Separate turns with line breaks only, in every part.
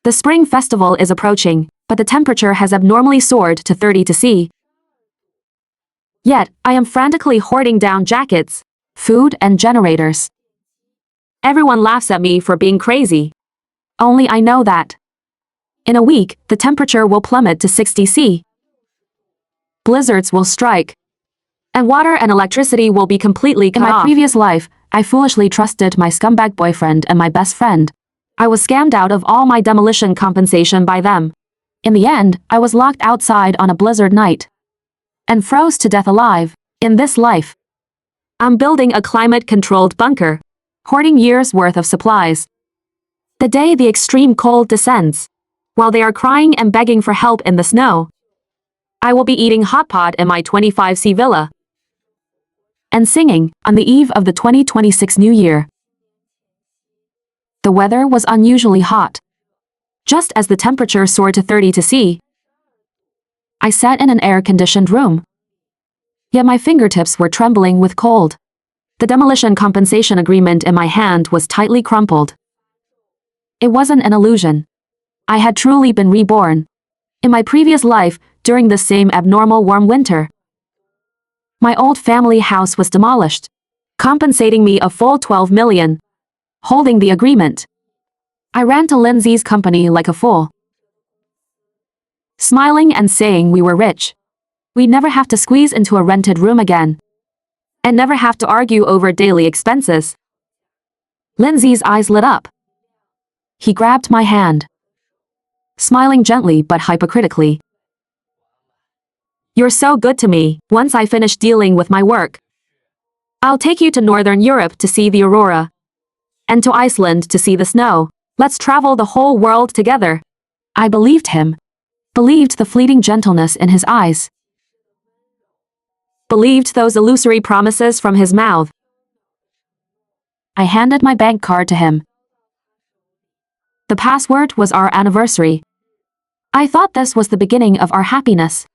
The spring festival is approaching, but the temperature has abnormally soared to 30 to C. Yet, I am frantically hoarding down jackets, food and generators. Everyone laughs at me for being crazy. Only I know that in a week, the temperature will plummet to 60 C. Blizzards will strike, and water and electricity will be completely cut off. In my previous life, I foolishly trusted my scumbag boyfriend and my best friend. I was scammed out of all my demolition compensation by them. In the end, I was locked outside on a blizzard night and froze to death alive. In this life, I'm building a climate-controlled bunker, hoarding years' worth of supplies. The day the extreme cold descends, while they are crying and begging for help in the snow, I will be eating hotpot in my 25C villa and singing on the eve of the 2026 New Year. The weather was unusually hot. Just as the temperature soared to 30 to C, I sat in an air-conditioned room. Yet my fingertips were trembling with cold. The demolition compensation agreement in my hand was tightly crumpled. It wasn't an illusion. I had truly been reborn. In my previous life, during the same abnormal warm winter, my old family house was demolished, compensating me a full 12 million. Holding the agreement, I ran to Lin Zhe's company like a fool, smiling and saying we were rich. We'd never have to squeeze into a rented room again, and never have to argue over daily expenses. Lin Zhe's eyes lit up. He grabbed my hand, smiling gently but hypocritically. You're so good to me. Once I finish dealing with my work, I'll take you to Northern Europe to see the aurora, and to Iceland to see the snow. Let's travel the whole world together. I believed him. Believed the fleeting gentleness in his eyes. Believed those illusory promises from his mouth. I handed my bank card to him. The password was our anniversary. I thought this was the beginning of our happiness.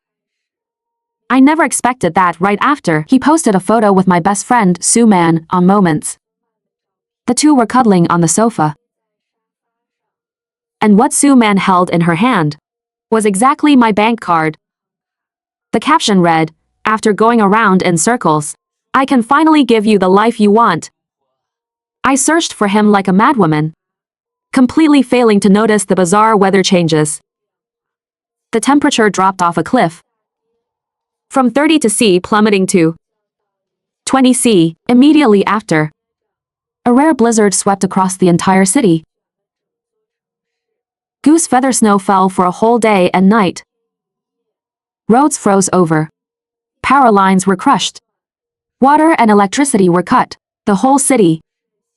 I never expected that right after he posted a photo with my best friend, Sue Man, on Moments. The two were cuddling on the sofa. And what Sue Man held in her hand was exactly my bank card. The caption read, "After going around in circles, I can finally give you the life you want." I searched for him like a madwoman, completely failing to notice the bizarre weather changes. The temperature dropped off a cliff, from 30 to C plummeting to 20 C immediately after. A rare blizzard swept across the entire city. Goose feather snow fell for a whole day and night. Roads froze over. Power lines were crushed. Water and electricity were cut. The whole city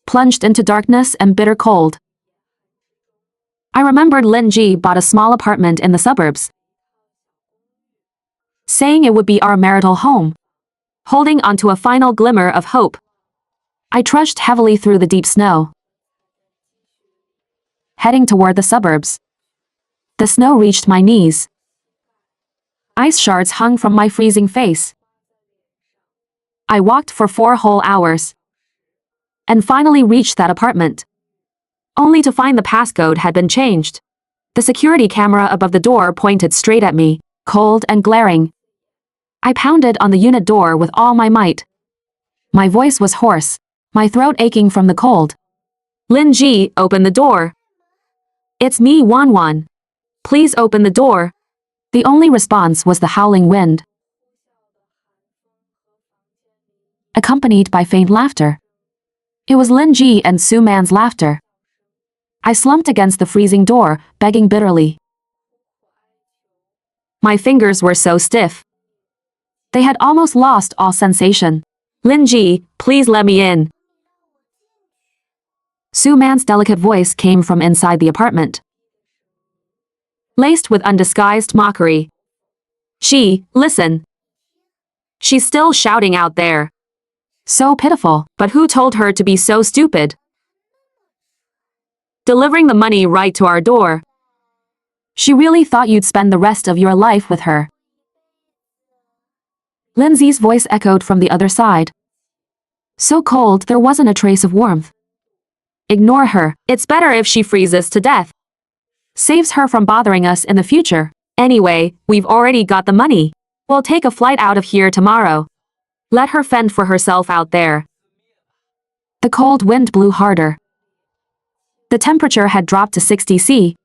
plunged into darkness and bitter cold. I remembered Lin Zhe bought a small apartment in the suburbs, saying it would be our marital home, holding onto a final glimmer of hope. I trudged heavily through the deep snow, heading toward the suburbs. The snow reached my knees. Ice shards hung from my freezing face. I walked for 4 whole hours, and finally reached that apartment, only to find the passcode had been changed. The security camera above the door pointed straight at me, cold and glaring. I pounded on the unit door with all my might. My voice was hoarse, my throat aching from the cold. Lin Zhe, open the door. It's me, Wan. Please open the door. The only response was the howling wind, accompanied by faint laughter. It was Lin Zhe and Sue Man's laughter. I slumped against the freezing door, begging bitterly. My fingers were so stiff. They had almost lost all sensation. Lin Zhe, please let me in. Sue Man's delicate voice came from inside the apartment, laced with undisguised mockery. Listen. She's still shouting out there. So pitiful, but who told her to be so stupid? Delivering the money right to our door. She really thought you'd spend the rest of your life with her. Lin Zhe's voice echoed from the other side, so cold there wasn't a trace of warmth. Ignore her. It's better if she freezes to death. Saves her from bothering us in the future. Anyway, we've already got the money. We'll take a flight out of here tomorrow. Let her fend for herself out there. The cold wind blew harder. The temperature had dropped to 60 C.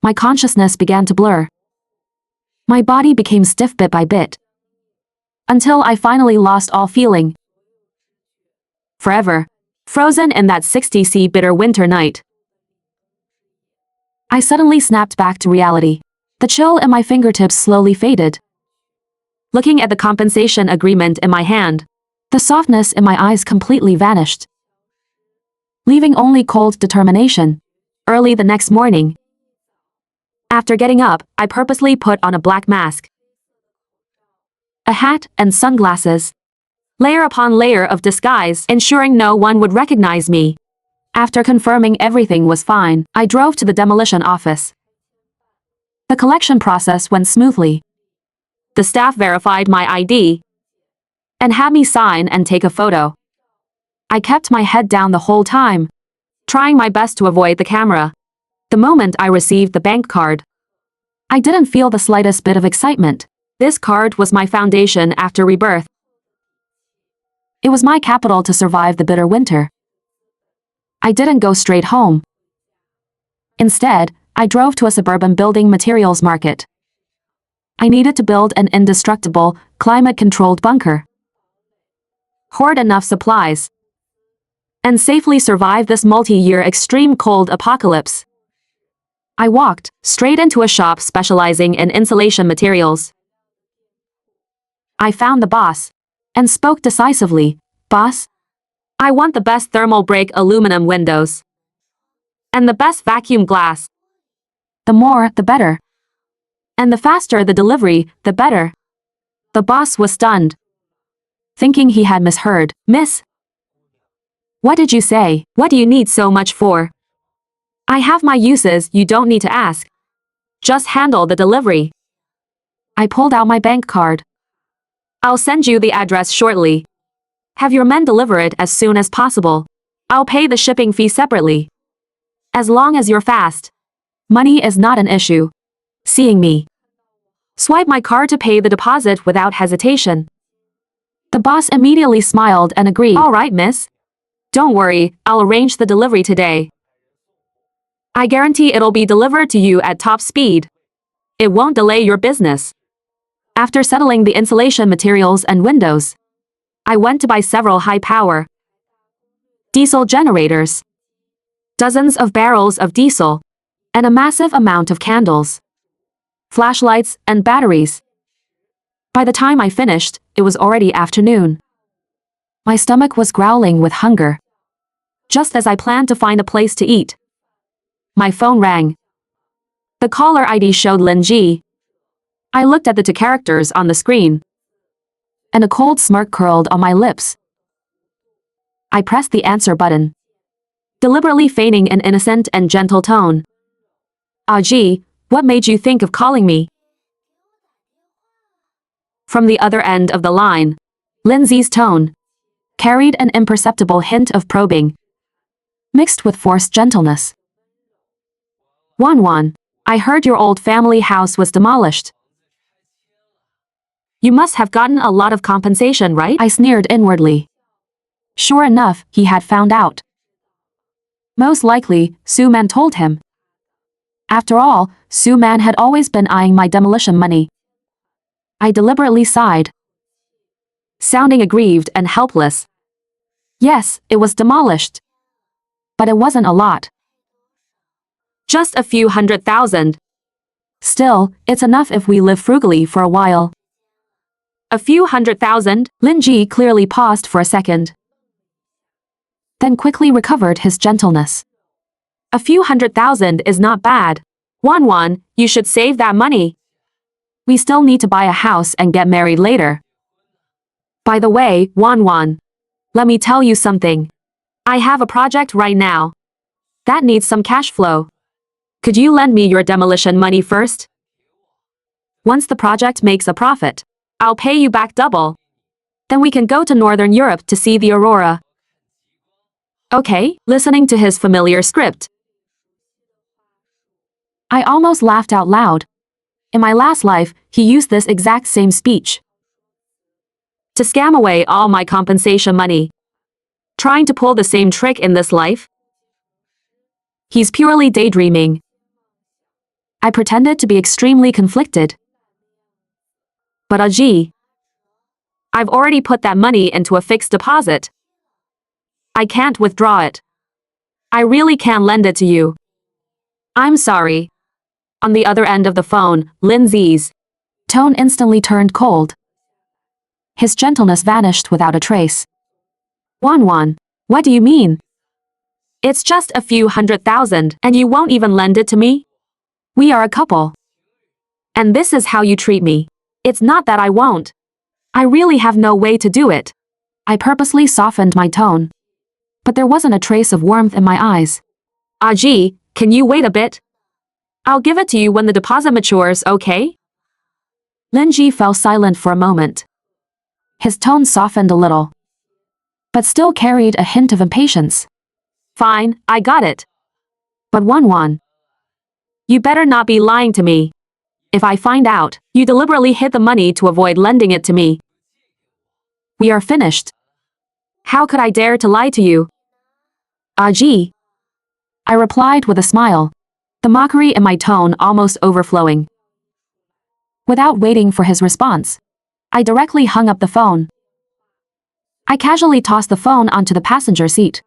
My consciousness began to blur. My body became stiff bit by bit. Until I finally lost all feeling. Forever. Frozen in that 60 C bitter winter night. I suddenly snapped back to reality. The chill in my fingertips slowly faded. Looking at the compensation agreement in my hand, the softness in my eyes completely vanished, leaving only cold determination. Early the next morning, after getting up, I purposely put on a black mask, a hat and sunglasses, layer upon layer of disguise, ensuring no one would recognize me. After confirming everything was fine, I drove to the demolition office. The collection process went smoothly. The staff verified my ID and had me sign and take a photo. I kept my head down the whole time, trying my best to avoid the camera. The moment I received the bank card, I didn't feel the slightest bit of excitement. This card was my foundation after Rebirth. It was my capital to survive the bitter winter. I didn't go straight home. Instead, I drove to a suburban building materials market. I needed to build an indestructible, climate-controlled bunker, hoard enough supplies, and safely survive this multi-year extreme cold apocalypse. I walked straight into a shop specializing in insulation materials. I found the boss and spoke decisively. Boss, I want the best thermal break aluminum windows and the best vacuum glass. The more, the better. And the faster the delivery, the better. The boss was stunned, thinking he had misheard. Miss, what did you say? What do you need so much for? I have my uses, you don't need to ask. Just handle the delivery. I pulled out my bank card. I'll send you the address shortly. Have your men deliver it as soon as possible. I'll pay the shipping fee separately. As long as you're fast. Money is not an issue. Seeing me swipe my card to pay the deposit without hesitation, the boss immediately smiled and agreed. All right, miss. Don't worry, I'll arrange the delivery today. I guarantee it'll be delivered to you at top speed. It won't delay your business. After settling the insulation materials and windows, I went to buy several high-power diesel generators, dozens of barrels of diesel, and a massive amount of candles, flashlights, and batteries. By the time I finished, it was already afternoon. My stomach was growling with hunger. Just as I planned to find a place to eat, my phone rang. The caller ID showed Lin Zhe. I looked at the two characters on the screen, and a cold smirk curled on my lips. I pressed the answer button, deliberately feigning an innocent and gentle tone. Ah, gee, what made you think of calling me? From the other end of the line, Lin Zhe's tone carried an imperceptible hint of probing, mixed with forced gentleness. Wan, I heard your old family house was demolished. You must have gotten a lot of compensation, right? I sneered inwardly. Sure enough, he had found out. Most likely, Su Man told him. After all, Su Man had always been eyeing my demolition money. I deliberately sighed, sounding aggrieved and helpless. Yes, it was demolished. But it wasn't a lot. Just a few 100,000. Still, it's enough if we live frugally for a while. A few 100,000? Lin Zhe clearly paused for a second, then quickly recovered his gentleness. A few 100,000 is not bad. Wan, you should save that money. We still need to buy a house and get married later. By the way, Wan, let me tell you something. I have a project right now that needs some cash flow. Could you lend me your demolition money first? Once the project makes a profit, I'll pay you back double. Then we can go to Northern Europe to see the aurora. Okay, listening to his familiar script, I almost laughed out loud. In my last life, he used this exact same speech to scam away all my compensation money. Trying to pull the same trick in this life? He's purely daydreaming. I pretended to be extremely conflicted. But gee, I've already put that money into a fixed deposit. I can't withdraw it. I really can't lend it to you. I'm sorry. On the other end of the phone, Lin Zhe's tone instantly turned cold. His gentleness vanished without a trace. Wan, what do you mean? It's just a few $100,000 and you won't even lend it to me? We are a couple. And this is how you treat me. It's not that I won't. I really have no way to do it. I purposely softened my tone. But there wasn't a trace of warmth in my eyes. Gee, can you wait a bit? I'll give it to you when the deposit matures, okay? Lin Zhe fell silent for a moment. His tone softened a little, but still carried a hint of impatience. Fine, I got it. But Wan, you better not be lying to me. If I find out, you deliberately hid the money to avoid lending it to me. We are finished. How could I dare to lie to you? Gee. I replied with a smile, the mockery in my tone almost overflowing. Without waiting for his response, I directly hung up the phone. I casually tossed the phone onto the passenger seat.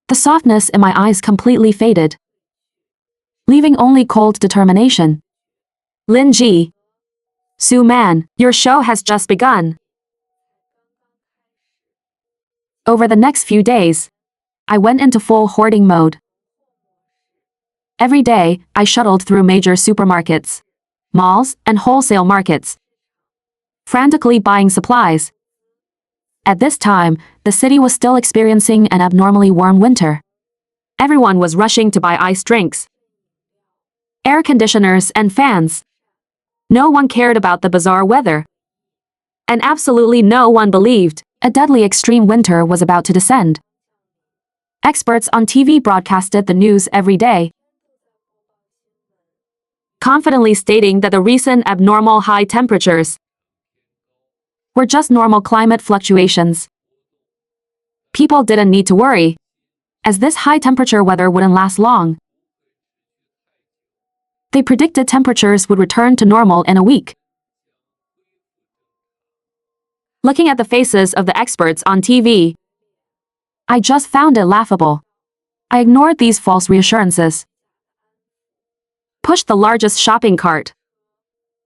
The softness in my eyes completely faded, leaving only cold determination. Lin Zhe. Su Man, your show has just begun. Over the next few days, I went into full hoarding mode. Every day, I shuttled through major supermarkets, malls, and wholesale markets, frantically buying supplies. At this time, the city was still experiencing an abnormally warm winter. Everyone was rushing to buy iced drinks, air conditioners, and fans. No one cared about the bizarre weather. And absolutely no one believed a deadly extreme winter was about to descend. Experts on TV broadcasted the news every day, confidently stating that the recent abnormal high temperatures were just normal climate fluctuations. People didn't need to worry, as this high temperature weather wouldn't last long. They predicted temperatures would return to normal in a week. Looking at the faces of the experts on TV, I just found it laughable. I ignored these false reassurances, pushed the largest shopping cart,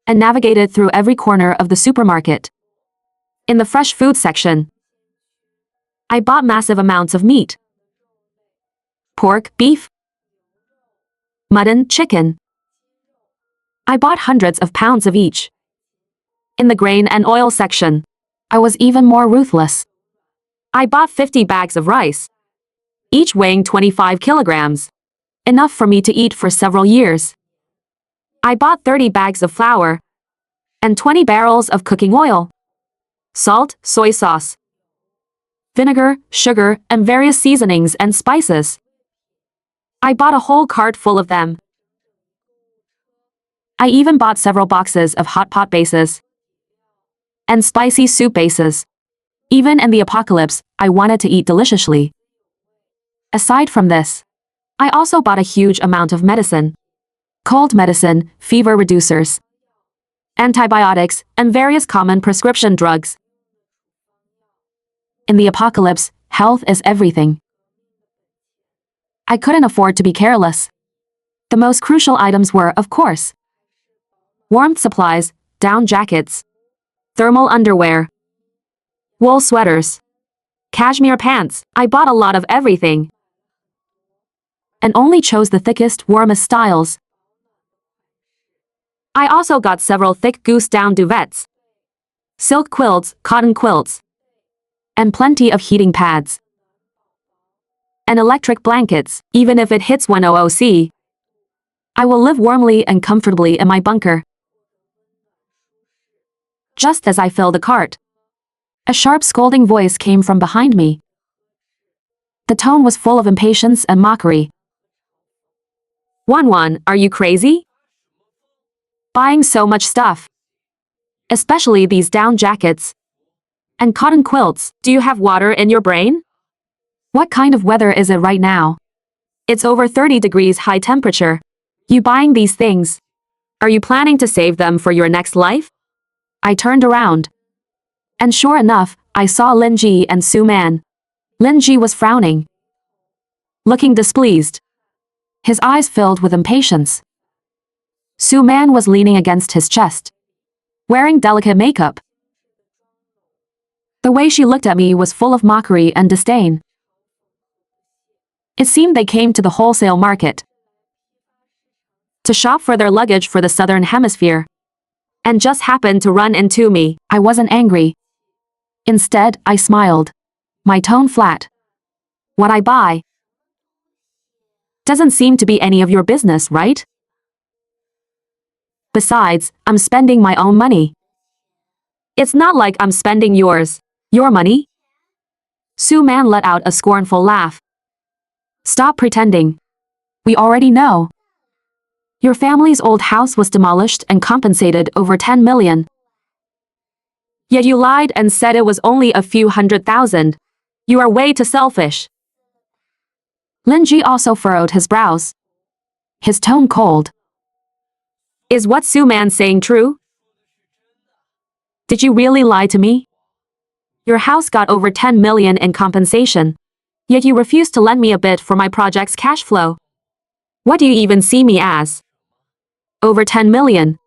and navigated through every corner of the supermarket. In the fresh food section, I bought massive amounts of meat. Pork, beef, mutton, chicken. I bought hundreds of pounds of each. In the grain and oil section, I was even more ruthless. I bought 50 bags of rice, each weighing 25 kilograms, enough for me to eat for several years. I bought 30 bags of flour and 20 barrels of cooking oil, salt, soy sauce, vinegar, sugar, and various seasonings and spices. I bought a whole cart full of them. I even bought several boxes of hotpot bases and spicy soup bases. Even in the apocalypse, I wanted to eat deliciously. Aside from this, I also bought a huge amount of medicine. Cold medicine, fever reducers, antibiotics, and various common prescription drugs. In the apocalypse, health is everything. I couldn't afford to be careless. The most crucial items were, of course, warmth supplies, down jackets, thermal underwear, wool sweaters, cashmere pants. I bought a lot of everything, and only chose the thickest, warmest styles. I also got several thick goose down duvets, silk quilts, cotton quilts, and plenty of heating pads and electric blankets. Even if it hits 100°C, I will live warmly and comfortably in my bunker. Just as I filled the cart, a sharp scolding voice came from behind me. The tone was full of impatience and mockery. One, are you crazy? Buying so much stuff. Especially these down jackets. And cotton quilts. Do you have water in your brain? What kind of weather is it right now? It's over 30 degrees high temperature. You buying these things? Are you planning to save them for your next life? I turned around. And sure enough, I saw Lin Zhe and Su Man. Lin Zhe was frowning, looking displeased. His eyes filled with impatience. Su Man was leaning against his chest, wearing delicate makeup. The way she looked at me was full of mockery and disdain. It seemed they came to the wholesale market to shop for their luggage for the Southern Hemisphere, and just happened to run into me. I wasn't angry. Instead, I smiled, my tone flat. What I buy doesn't seem to be any of your business, right? Besides, I'm spending my own money. It's not like I'm spending yours. Your money? Su Man let out a scornful laugh. Stop pretending. We already know. Your family's old house was demolished and compensated over 10 million. Yet you lied and said it was only a few $100,000. You are way too selfish. Lin Zhe also furrowed his brows, his tone cold. Is what Su Man saying true? Did you really lie to me? Your house got over 10 million in compensation, yet you refused to lend me a bit for my project's cash flow. What do you even see me as? Over 10 million.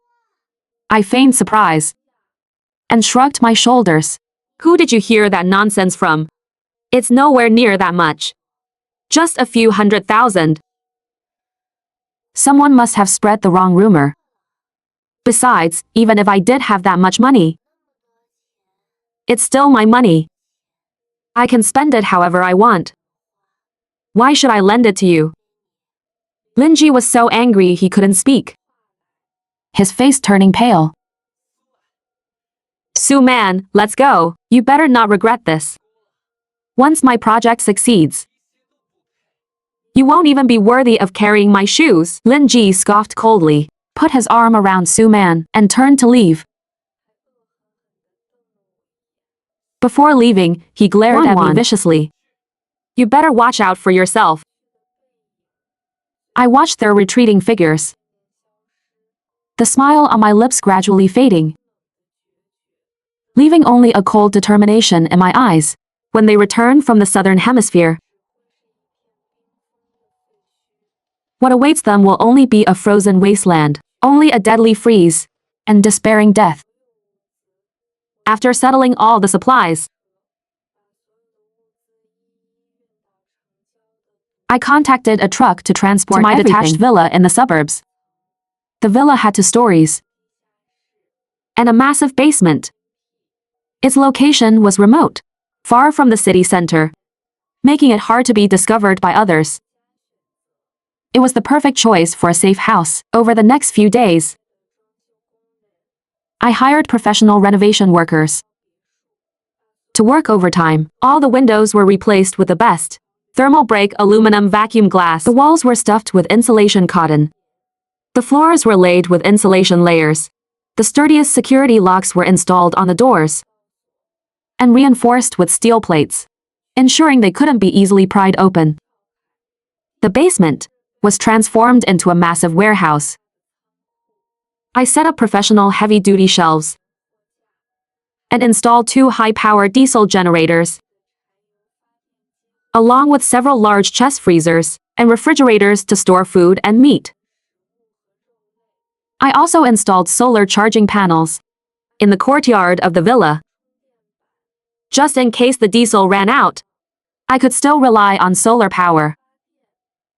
I feigned surprise and shrugged my shoulders. Who did you hear that nonsense from? It's nowhere near that much. Just a few $100,000. Someone must have spread the wrong rumor. Besides, even if I did have that much money, it's still my money. I can spend it however I want. Why should I lend it to you? Lin Zhe was so angry he couldn't speak, his face turning pale. Su Man, let's go. You better not regret this. Once my project succeeds, you won't even be worthy of carrying my shoes. Lin Zhe scoffed coldly, put his arm around Su Man, and turned to leave. Before leaving, he glared at me viciously. You better watch out for yourself. I watched their retreating figures, the smile on my lips gradually fading, leaving only a cold determination in my eyes. When they return from the Southern Hemisphere, what awaits them will only be a frozen wasteland, only a deadly freeze, and despairing death. After settling all the supplies, I contacted a truck to transport my detached villa in the suburbs. The villa had 2 stories and a massive basement. Its location was remote, far from the city center, making it hard to be discovered by others. It was the perfect choice for a safe house. Over the next few days, I hired professional renovation workers to work overtime. All the windows were replaced with the best thermal break aluminum vacuum glass. The walls were stuffed with insulation cotton. The floors were laid with insulation layers. The sturdiest security locks were installed on the doors and reinforced with steel plates, ensuring they couldn't be easily pried open. The basement was transformed into a massive warehouse. I set up professional heavy-duty shelves and installed 2 high-power diesel generators, along with several large chest freezers and refrigerators to store food and meat. I also installed solar charging panels in the courtyard of the villa. Just in case the diesel ran out, I could still rely on solar power,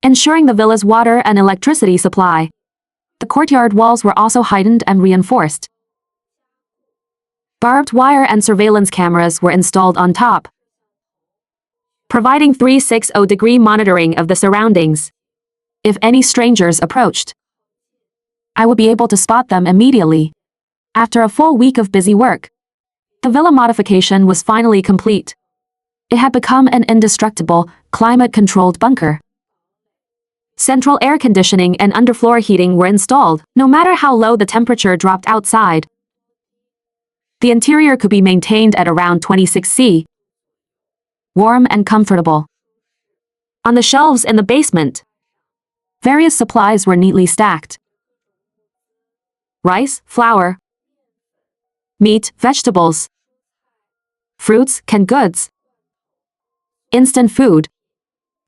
ensuring the villa's water and electricity supply. The courtyard walls were also heightened and reinforced. Barbed wire and surveillance cameras were installed on top, providing 360-degree monitoring of the surroundings. If any strangers approached, I would be able to spot them immediately. After a full week of busy work, the villa modification was finally complete. It had become an indestructible, climate-controlled bunker. Central air conditioning and underfloor heating were installed, no matter how low the temperature dropped outside. The interior could be maintained at around 26°C, warm and comfortable. On the shelves in the basement, various supplies were neatly stacked. Rice, flour, meat, vegetables, fruits, canned goods, instant food,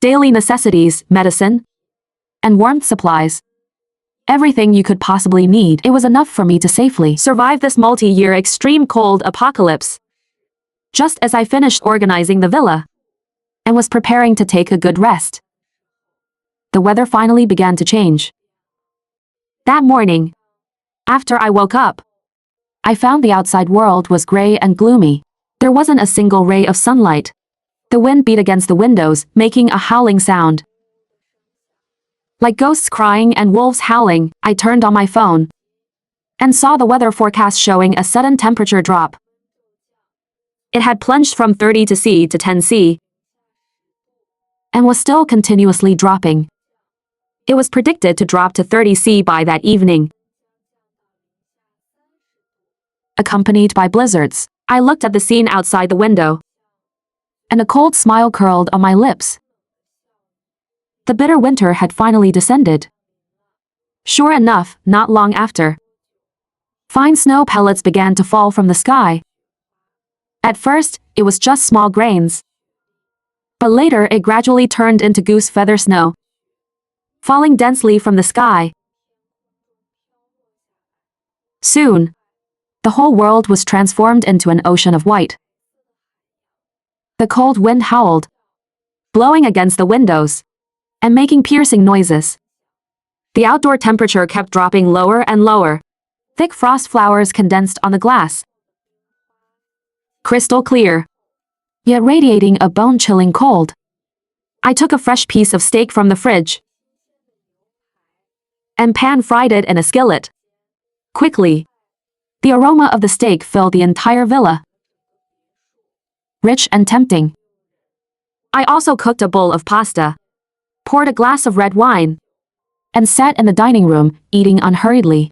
daily necessities, medicine, and warmth supplies. Everything you could possibly need. It was enough for me to safely survive this multi-year extreme cold apocalypse. Just as I finished organizing the villa and was preparing to take a good rest, the weather finally began to change. That morning, after I woke up, I found the outside world was gray and gloomy. There wasn't a single ray of sunlight. The wind beat against the windows, making a howling sound. Like ghosts crying and wolves howling, I turned on my phone and saw the weather forecast showing a sudden temperature drop. It had plunged from 30°C to 10°C and was still continuously dropping. It was predicted to drop to 30°C by that evening, accompanied by blizzards. I looked at the scene outside the window, and a cold smile curled on my lips. The bitter winter had finally descended. Sure enough, not long after, fine snow pellets began to fall from the sky. At first, it was just small grains, but later it gradually turned into goose feather snow, falling densely from the sky. Soon, the whole world was transformed into an ocean of white. The cold wind howled, blowing against the windows and making piercing noises. The outdoor temperature kept dropping lower and lower. Thick frost flowers condensed on the glass, crystal clear, yet radiating a bone-chilling cold. I took a fresh piece of steak from the fridge and pan-fried it in a skillet. Quickly, the aroma of the steak filled the entire villa, rich and tempting. I also cooked a bowl of pasta, poured a glass of red wine, and sat in the dining room, eating unhurriedly,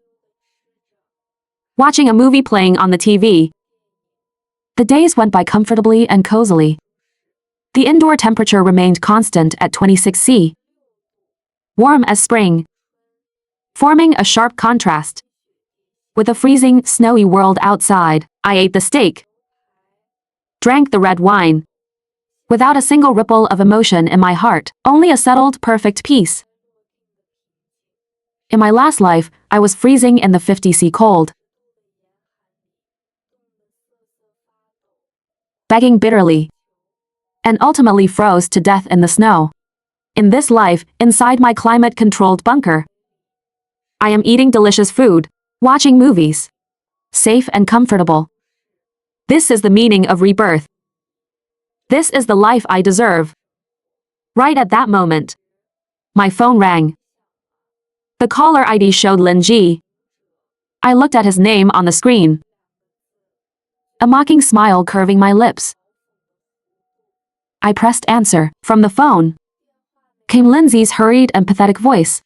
watching a movie playing on the TV. The days went by comfortably and cozily. The indoor temperature remained constant at 26°C, warm as spring, forming a sharp contrast with a freezing, snowy world outside. I ate the steak, drank the red wine, without a single ripple of emotion in my heart, only a settled, perfect peace. In my last life, I was freezing in the 50°C cold, begging bitterly, and ultimately froze to death in the snow. In this life, inside my climate-controlled bunker, I am eating delicious food, watching movies, safe and comfortable. This is the meaning of rebirth. This is the life I deserve. Right at that moment, my phone rang. The caller ID showed Lin Zhe. I looked at his name on the screen, a mocking smile curving my lips. I pressed answer. From the phone came Lin Zhe's hurried and pathetic voice,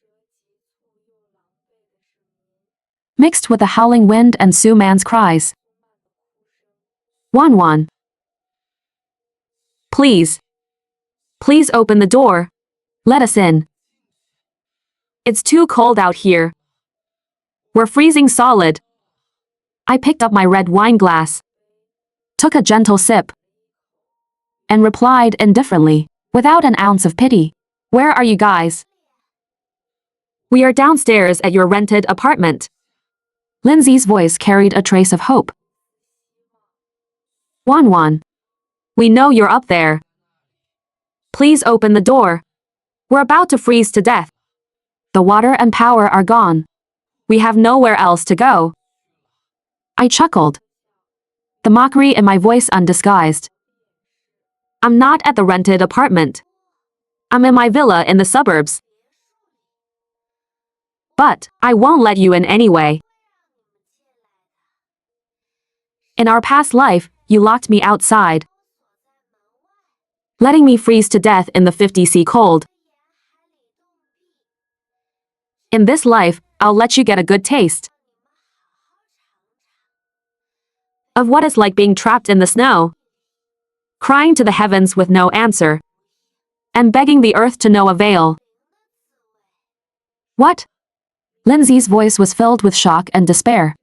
mixed with the howling wind and Su Man's cries. Wan. Please open the door. Let us in. It's too cold out here. We're freezing solid. I picked up my red wine glass, took a gentle sip, and replied indifferently, without an ounce of pity. Where are you guys? We are downstairs at your rented apartment. Lin Zhe's voice carried a trace of hope. Wan, we know you're up there. Please open the door. We're about to freeze to death. The water and power are gone. We have nowhere else to go. I chuckled, the mockery in my voice undisguised. I'm not at the rented apartment. I'm in my villa in the suburbs. But I won't let you in anyway. In our past life, you locked me outside, letting me freeze to death in the 50°C cold. In this life, I'll let you get a good taste of what it's like being trapped in the snow, crying to the heavens with no answer, and begging the earth to no avail. What? Lindsay's voice was filled with shock and despair.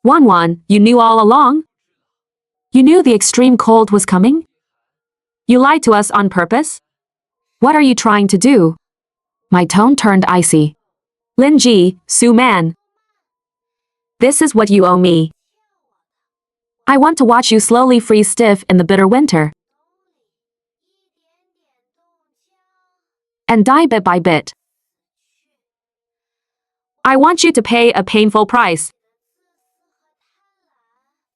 Wan, you knew all along? You knew the extreme cold was coming? You lied to us on purpose? What are you trying to do? My tone turned icy. Lin Zhe, Su Man. This is what you owe me. I want to watch you slowly freeze stiff in the bitter winter and die bit by bit. I want you to pay a painful price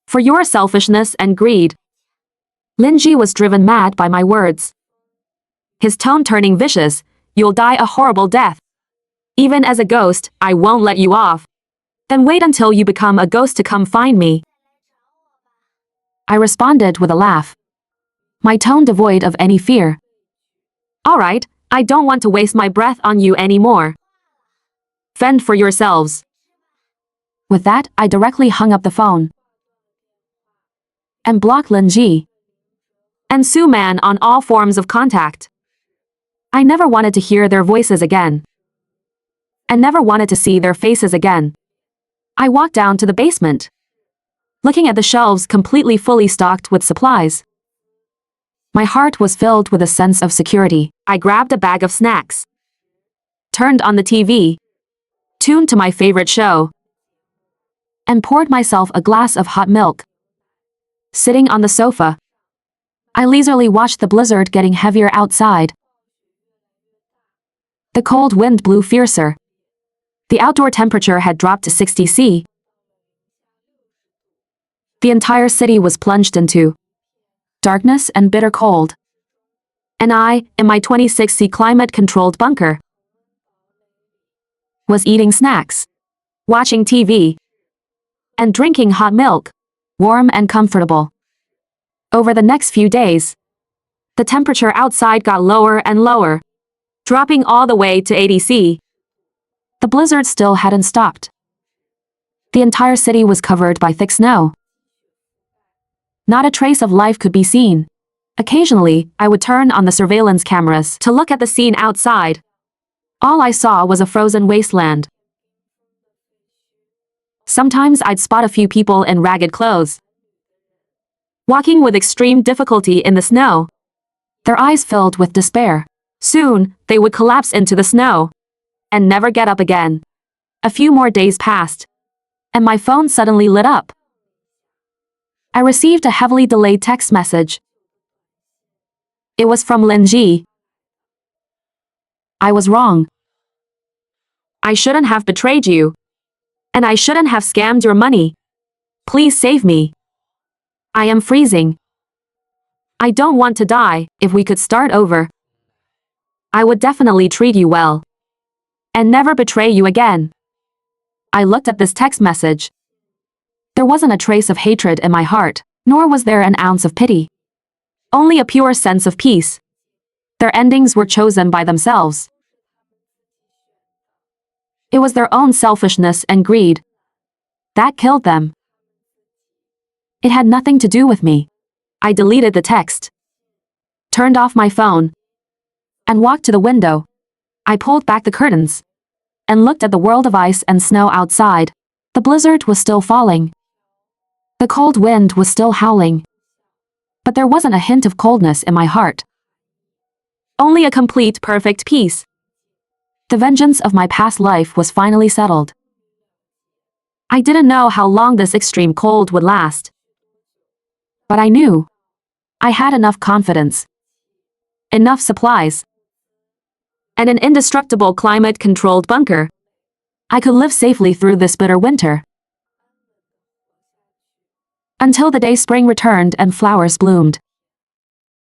for your selfishness and greed. Lin Zhe was driven mad by my words, his tone turning vicious. You'll die a horrible death. Even as a ghost, I won't let you off. Then wait until you become a ghost to come find me. I responded with a laugh, my tone devoid of any fear. All right, I don't want to waste my breath on you anymore. Fend for yourselves. With that, I directly hung up the phone and blocked Lin Zhe and Su Man on all forms of contact. I never wanted to hear their voices again, and never wanted to see their faces again. I walked down to the basement, looking at the shelves completely fully stocked with supplies. My heart was filled with a sense of security. I grabbed a bag of snacks, turned on the TV, tuned to my favorite show, and poured myself a glass of hot milk. Sitting on the sofa, I leisurely watched the blizzard getting heavier outside. The cold wind blew fiercer. The outdoor temperature had dropped to 60 C. The entire city was plunged into darkness and bitter cold. And I, in my 26C climate-controlled bunker, was eating snacks, watching TV, and drinking hot milk, warm and comfortable. Over the next few days, the temperature outside got lower and lower, dropping all the way to 80 C. The blizzard still hadn't stopped. The entire city was covered by thick snow. Not a trace of life could be seen. Occasionally, I would turn on the surveillance cameras to look at the scene outside. All I saw was a frozen wasteland. Sometimes I'd spot a few people in ragged clothes, walking with extreme difficulty in the snow, their eyes filled with despair. Soon, they would collapse into the snow and never get up again. A few more days passed, and my phone suddenly lit up. I received a heavily delayed text message. It was from Lin Zhe. I was wrong. I shouldn't have betrayed you, and I shouldn't have scammed your money. Please save me. I am freezing. I don't want to die. If we could start over, I would definitely treat you well and never betray you again. I looked at this text message. There wasn't a trace of hatred in my heart, nor was there an ounce of pity. Only a pure sense of peace. Their endings were chosen by themselves. It was their own selfishness and greed that killed them. It had nothing to do with me. I deleted the text, turned off my phone, and walked to the window. I pulled back the curtains and looked at the world of ice and snow outside. The blizzard was still falling. The cold wind was still howling. But there wasn't a hint of coldness in my heart. Only a complete, perfect peace. The vengeance of my past life was finally settled. I didn't know how long this extreme cold would last. But I knew I had enough confidence, enough supplies, and an indestructible climate-controlled bunker. I could live safely through this bitter winter. Until the day spring returned and flowers bloomed.